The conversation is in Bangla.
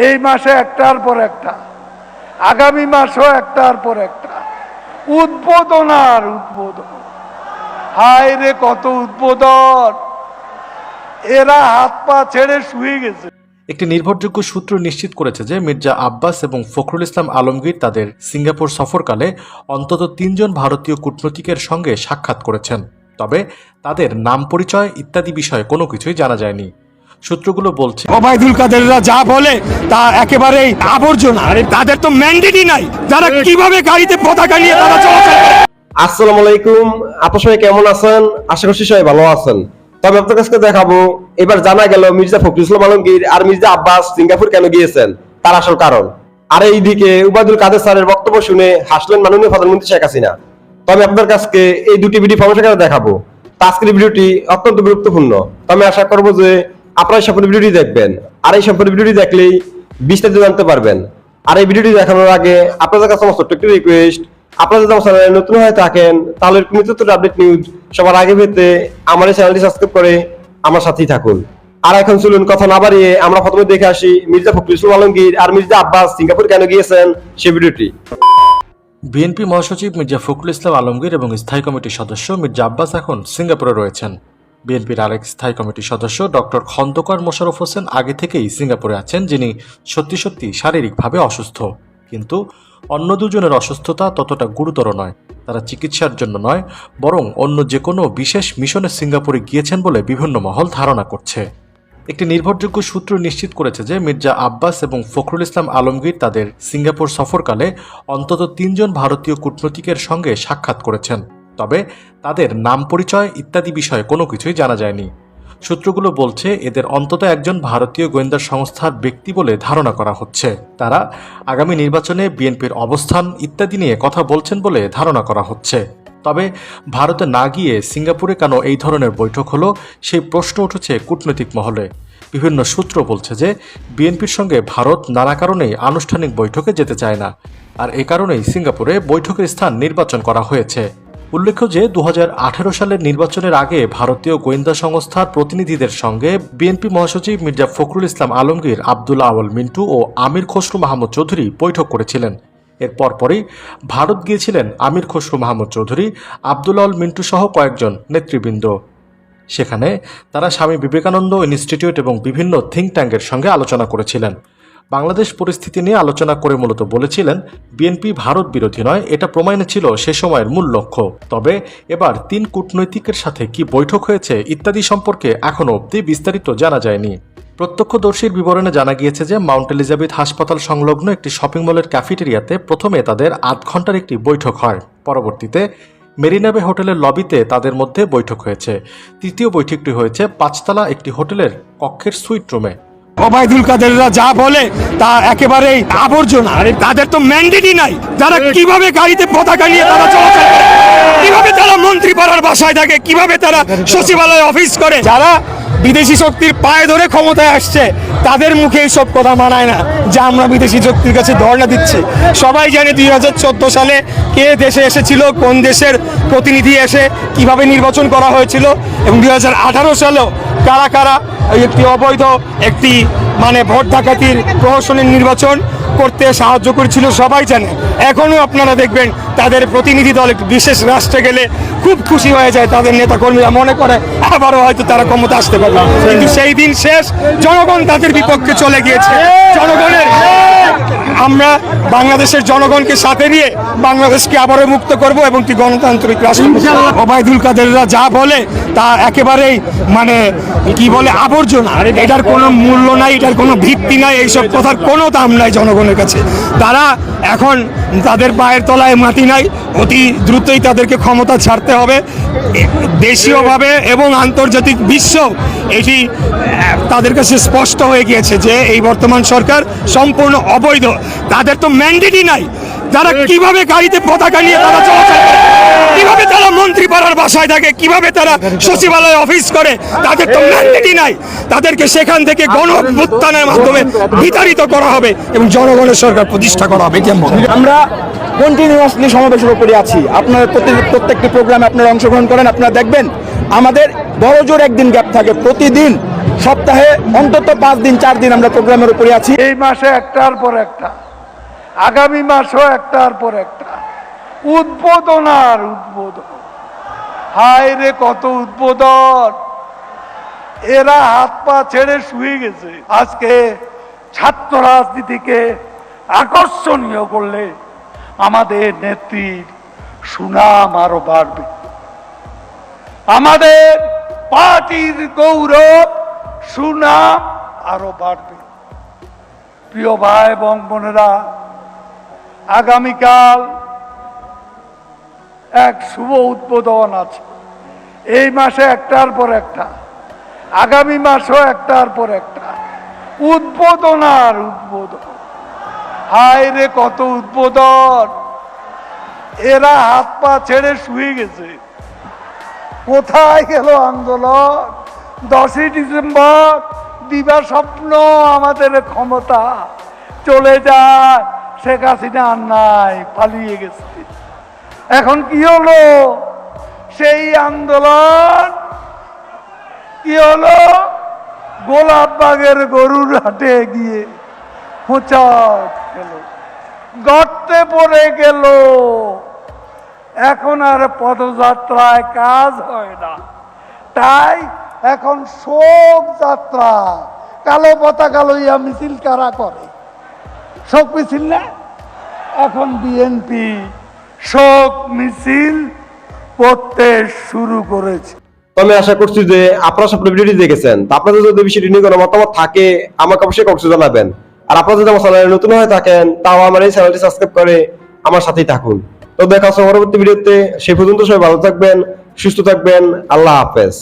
এই মাসে একটার পর একটা, আগামী মাসও একটার পর একটা উদ্বোধন আর উদ্বোধন। হায় রে কত উদ্বোধন, এরা হাত পা ছেড়ে শুয়ে গেছে। একটি নির্ভরযোগ্য সূত্র নিশ্চিত করেছে যে মির্জা আব্বাস এবং ফখরুল ইসলাম আলমগীর তাদের সিঙ্গাপুর সফরকালে অন্তত ৩ জন ভারতীয় কূটনীতিকের সঙ্গে সাক্ষাৎ করেছেন। তবে তাদের নাম পরিচয় ইত্যাদি বিষয়ে কোনো কিছুই জানা যায়নি। সূত্রগুলো বলছে ওবায়দুল কাদেররা যা বলে তা একেবারেই আবর্জনা। তাদের তো ম্যান্ডেটই নাই, তারা কিভাবে গাড়িতে পতাকা নিয়ে তারা চলাচল করে। আসসালামু আলাইকুম, আপনারা সবাই কেমন আছেন? আশা করছি সবাই ভালো আছেন। তবে আপনাদের কাছে দেখাবো এবার জানা গেল মির্জা ফখরুল ইসলাম আলমগীর আর মির্জা আব্বাস সিঙ্গাপুর কেন গিয়েছেন, তার আসল কারণ। আর এইদিকে ওবায়দুল কাদের স্যারের বক্তব্য শুনে হাসলেন মাননীয় প্রধানমন্ত্রী শেখ হাসিনা। তবে আপনাদের কাছে এই দুটি ভিডিও ফর্মেশন দেখাবো। আজকের ভিডিওটি অত্যন্ত গুরুত্বপূর্ণ। আমি আশা করবো যে আপনারা সম্পূর্ণ ভিডিওটি দেখবেন, আর এই সম্পূর্ণ ভিডিওটি দেখলেই বিস্তারিত জানতে পারবেন। আর এই ভিডিওটি দেখানোর আগে আপনাদের কাছে আমার ছোট্ট একটি রিকোয়েস্ট, আপনারা যদি আমার চ্যানেলে নতুন হয়ে থাকেন তাহলে নিত্য আপডেট নিউজ সবার আগে পেতে আমার এই চ্যানেলটি সাবস্ক্রাইব করে আমার সাথেই থাকুন। আর এখন চলুন কথা না বাড়িয়ে আমরা প্রথমে দেখে আসি মির্জা ফখরুল ইসলাম আলমগীর আর মির্জা আব্বাস সিঙ্গাপুর কেন গিয়েছেন সেই ভিডিওটি। বিএনপি মহাসচিব মির্জা ফখরুল ইসলাম আলমগীর এবং স্থায়ী কমিটির সদস্য মির্জা আব্বাস এখন সিঙ্গাপুরে রয়েছেন। বিএনপির আরেক স্থায়ী কমিটির সদস্য ডক্টর খন্দকার মোশাররফ হোসেন আগে থেকেই সিঙ্গাপুরে আছেন, যিনি সত্যি শারীরিকভাবে অসুস্থ। কিন্তু অন্য দুজনের অসুস্থতা ততটা গুরুতর নয়। তারা চিকিৎসার জন্য নয়, বরং অন্য যে কোনো বিশেষ মিশনে সিঙ্গাপুরে গিয়েছেন বলে বিভিন্ন মহল ধারণা করছে। একটি নির্ভরযোগ্য সূত্র নিশ্চিত করেছে যে মির্জা আব্বাস এবং ফখরুল ইসলাম আলমগীর তাদের সিঙ্গাপুর সফরকালে অন্তত ৩ জন ভারতীয় কূটনীতিকের সঙ্গে সাক্ষাৎ করেছেন। তবে তাদের নাম পরিচয় ইত্যাদি বিষয়ে কোনো কিছুই জানা যায়নি। সূত্রগুলো বলছে এদের অন্তত একজন ভারতীয় গোয়েন্দা সংস্থার ব্যক্তি বলে ধারণা করা হচ্ছে। তারা আগামী নির্বাচনে বিএনপির অবস্থান ইত্যাদি নিয়ে কথা বলছেন বলে ধারণা করা হচ্ছে। তবে ভারতে না গিয়ে সিঙ্গাপুরে কেন এই ধরনের বৈঠক হলো সেই প্রশ্ন উঠেছে কূটনৈতিক মহলে। বিভিন্ন সূত্র বলছে যে বিএনপির সঙ্গে ভারত নানা কারণেই আনুষ্ঠানিক বৈঠকে যেতে চায় না, আর এ কারণেই সিঙ্গাপুরে বৈঠকের স্থান নির্বাচন করা হয়েছে। উল্লেখ্য যে ২০১৮ সালের নির্বাচনের আগে ভারতীয় গোয়েন্দা সংস্থার প্রতিনিধিদের সঙ্গে বিএনপি মহাসচিব মির্জা ফখরুল ইসলাম আলমগীর, আবদুল্লাহ আউয়াল মিন্টু ও আমির খসরু মাহমুদ চৌধুরী বৈঠক করেছিলেন। এর পরপরই ভারত গিয়েছিলেন আমির খসরু মাহমুদ চৌধুরী, আবদুল্লাহ আউয়াল মিন্টু সহ কয়েকজন নেতৃবৃন্দ। সেখানে তারা স্বামী বিবেকানন্দ ইনস্টিটিউট এবং বিভিন্ন থিঙ্ক ট্যাঙ্কের সঙ্গে আলোচনা করেছিলেন। বাংলাদেশ পরিস্থিতি নিয়ে আলোচনা করে মূলত বলেছিলেন বিএনপি ভারত বিরোধী নয়, এটা প্রমাণে ছিল সে সময়ের মূল লক্ষ্য। তবে এবার ৩ কূটনৈতিকের সাথে কি বৈঠক হয়েছে ইত্যাদি সম্পর্কে এখনও অবধি বিস্তারিত জানা যায়নি। প্রত্যক্ষদর্শীর বিবরণে জানা গিয়েছে যে মাউন্ট এলিজাবেথ হাসপাতাল সংলগ্ন একটি শপিং মলের ক্যাফেটেরিয়াতে প্রথমে তাদের আধ ঘন্টার একটি বৈঠক হয়। পরবর্তীতে মেরিনা বে হোটেলের লবিতে তাদের মধ্যে বৈঠক হয়েছে। তৃতীয় বৈঠকটি হয়েছে ৫তলা একটি হোটেলের কক্ষের সুইট রুমে। ওবায়দুল কাদেররা যা বলে তা একেবারেই আবর্জনা। তাদের তো ম্যান্ডেটই নাই, তারা কিভাবে গাড়িতে পতাকা নিয়ে তারা চলাচল করে, কিভাবে তারা মন্ত্রী পাড়ার বাসায় থাকে, কিভাবে তারা সচিবালয়ে অফিস করে। যারা বিদেশি শক্তির পায়ে ধরে ক্ষমতায় আসছে তাদের মুখে এইসব কথা মানায় না যে আমরা বিদেশি শক্তির কাছে ধর্ণা দিচ্ছি। সবাই জানে ২০১৪ সালে কে দেশে এসেছিল, কোন দেশের প্রতিনিধি এসে কিভাবে নির্বাচন করা হয়েছিল, এবং ২০১৮ সালেও কারা কারা একটি অবৈধ একটি ভোট ডাকাতির প্রহসনের নির্বাচন করতে সাহায্য করেছিল সবাই জানে। এখনো আপনারা দেখবেন তাদের প্রতিনিধি দল একটি বিশেষ রাষ্ট্রে গেলে খুব খুশি হয়ে যায়, তাদের নেতা কর্মীরা মনে করে আবারও হয়তো তারা ক্ষমতা আসতে পারবে। কিন্তু সেই দিন শেষ, জনগণ তাদের বিপক্ষে চলে গিয়েছে। আমরা বাংলাদেশের জনগণকে সাথে নিয়ে বাংলাদেশকে আবারও মুক্ত করব এবং একটি গণতান্ত্রিক রাষ্ট্র। ওবায়দুল কাদেররা যা বলে তা একেবারেই কি বলে আবর্জনা। এটার কোনো মূল্য নাই, এটার কোনো ভিত্তি নাই, এইসব কথার কোনো দাম নাই জনগণের কাছে। তারা এখন তাদের পায়ের তলায় মাটি নাই, অতি দ্রুতই তাদেরকে ক্ষমতা ছাড়তে হবে। দেশীয়ভাবে এবং আন্তর্জাতিক বিশ্ব এটি তাদের কাছে স্পষ্ট হয়ে গিয়েছে যে এই বর্তমান সরকার সম্পূর্ণ অবৈধ। তাদের তো ম্যান্ডেটই নাই, তারা কিভাবে গাড়িতে পতাকা নিয়ে তারা চলাচল করে, কিভাবে তারা মন্ত্রী পাড়ার বাসায় থাকে, কিভাবে তারা সচিবালয়ে অফিস করে। তাদের তো ম্যান্ডেটই নাই। তাদেরকে সেখান থেকে গণ অভ্যুত্থানের মাধ্যমে বিতাড়িত করা হবে এবং জনগণের সরকার প্রতিষ্ঠা করা হবে। আমরা কন্টিনিউয়াসলি সমাবেশের উপরে আছি। আপনারা প্রত্যেকটি প্রোগ্রামে আপনারা অংশগ্রহণ করেন, আপনারা দেখবেন আমাদের বড় জোর একদিন গ্যাপ থাকে। প্রতিদিন সপ্তাহে অন্তত 5 দিন 4 দিন আমরা প্রোগ্রামের উপরে আছি। এই মাসে একটার পর একটা, আগামী মাসও একটার পর একটা উদ্বোধন আর উদ্বোধন। হায় রে কত উদ্বোধন! এরা হাত পা ছেড়ে শুয়ে গেছে। আজকে ছাত্র রাজনীতিকে আকর্ষণীয় করলে আমাদের নেত্রীর সুনাম আরো বাড়বে, আমাদের পার্টির গৌরব সুনাম আরো বাড়বে। প্রিয় ভাই এবং বোনেরা, আগামীকাল এক শুভ উদ্বোধন আছে। এই মাসে একটার পর একটা, আগামী মাসও একটার পর একটা উদ্বোধন আর উদ্বোধন। হায় রে কত উদ্বোধন! এরা হাত পা ছেড়ে শুয়ে গেছে। কোথায় গেল আন্দোলন? 10ই ডিসেম্বর দিবা স্বপ্ন আমাদের ক্ষমতা চলে যায়, শেখ হাসিনা আর নাই, পালিয়ে গেছে। এখন কি হলো? সেই আন্দোলন কি হলো? গোলাপবাগের গরুর হাটে গিয়ে হোঁচট গেল, গর্তে পড়ে গেল। এখন আর পদযাত্রায় কাজ হয় না, তাই এখন শোক যাত্রা। কালো পতাকা লইয়া মিছিল কারা করে? শোক মিছিল না? এখন বিএনপি শোক মিছিল করতে শুরু করেছে। তো আমি আশা করছি যে আপনারা সব ভিডিওটি দেখেছেন। তো আপনাদের যদি বিষয়টি নিয়ে কোনো মতামত থাকে আমাকে অবশ্যই কমেন্টে জানাবেন। আর আপনারা যদি আমার চ্যানেলে নতুন হয়ে থাকেন তাও আমার এই চ্যানেলটি সাবস্ক্রাইব করে আমার সাথেই থাকুন। তো দেখা হচ্ছে পরবর্তী ভিডিওতে। সেই পর্যন্ত সবাই ভালো থাকবেন, সুস্থ থাকবেন। আল্লাহ হাফেজ।